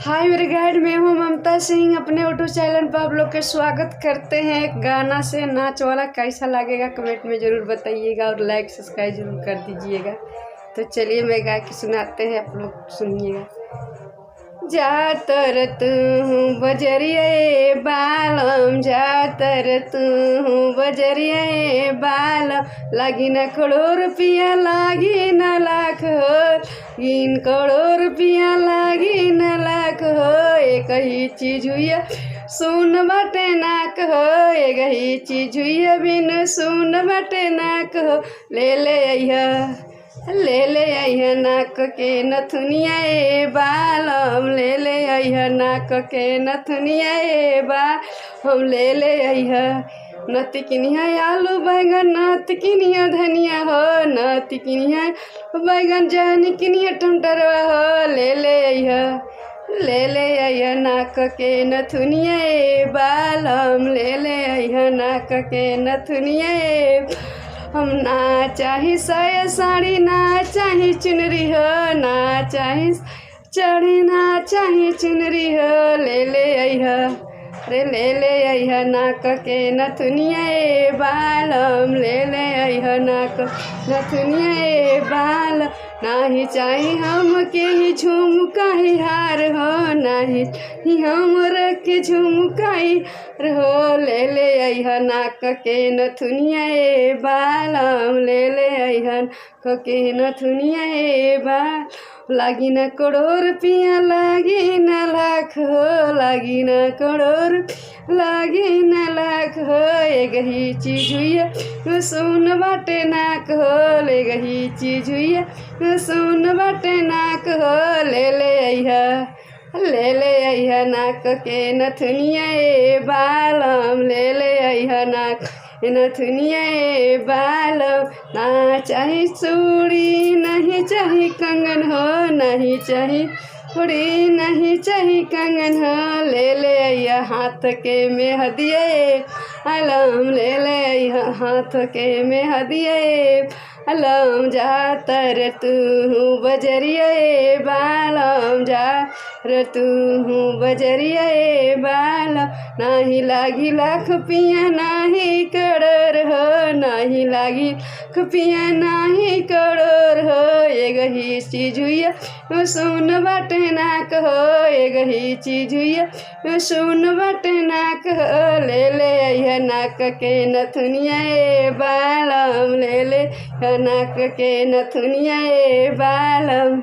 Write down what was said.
हाय मेरे गाइड, मैं हूँ ममता सिंह। अपने यूट्यूब चैनल पर आप लोग के स्वागत करते हैं। एक गाना से नाच वाला कैसा लगेगा कमेंट में ज़रूर बताइएगा और लाइक सब्सक्राइब जरूर कर दीजिएगा। तो चलिए मैं गा के सुनाते हैं, आप लोग सुनिएगा। जातर तू बजरिए बालम, जातर तू बजरिए बालम, लागी न करोड़ रुपया लागी न लाख हो, इन करोड़ रुपया लागी न लाख हो। एक ही चीज हुई सुन बटे नाक हो, एक ही चीज हुई बिन सुन बटे नाक हो। ले ले अइह नाक के नथुनिया ए बालम, ले ले अइह नाक के नथुनिया ए बाल, हम ले ले अइह। नती किनिया आलू बैगन, नत किनिया धनिया हो, नती किनिया बैगन जहनी किनिया टमाटरवा हो। ले ले अइह नाक के नथुनिया ए बालम, ले ले अइह नाक के नथुनिया ए। हम ना चाही साया साड़ी, ना चाही चुनरी हो, ना चाही चढ़ी, ना चाही चुनरी हो। ले ले अइह रे, ले ले अइह नाक के नथुनिया ए बालम, ले ले अइह नाक नथुनिया ए बाल। नाही चाही हम के ही झुमका ही हार हो, नाही हमर के झुमका ही हो। ले ले अइह नाक के नथुनिया ए बालम, ले ले अइह नाक के नथुनिया ए बाल। लागी न करोड़ रुपया लागी न लाख हो, लागी न करोड़ लागी न लाख हो। एक ही चीज हुई सुन बाटे नाक हो, ले गही चीज हुई सुन बाटे नाक हो। ले ले अइह नाक के नथुनिया ए बालम, ले ले अइह नाक नथुनिया ए बालम। ना चाही चूड़ी नहीं चाही कंगन हो, नहीं चाही चूड़ी नहीं चाही कंगन हो। ले ले अइह हाथ के मेहंदिया ए बालम, ले ले अइह हाथ के मेहंदिया ए बालम। जातर तू बजरिया ए बालम, जा तू बजरिया ए बालम। नाही लागी लाख पिया नाही करोड़ हो, नाही लागी पिया नाही करोड़ हो। एक ही चीज हुई सुन बाटे नाक हो, एक ही चीज हुई सुन बाटे नाक हो। ले ले अइह नाक के नथुनिया ए बालम, ले ले नाक के नथुनिया ए बालम।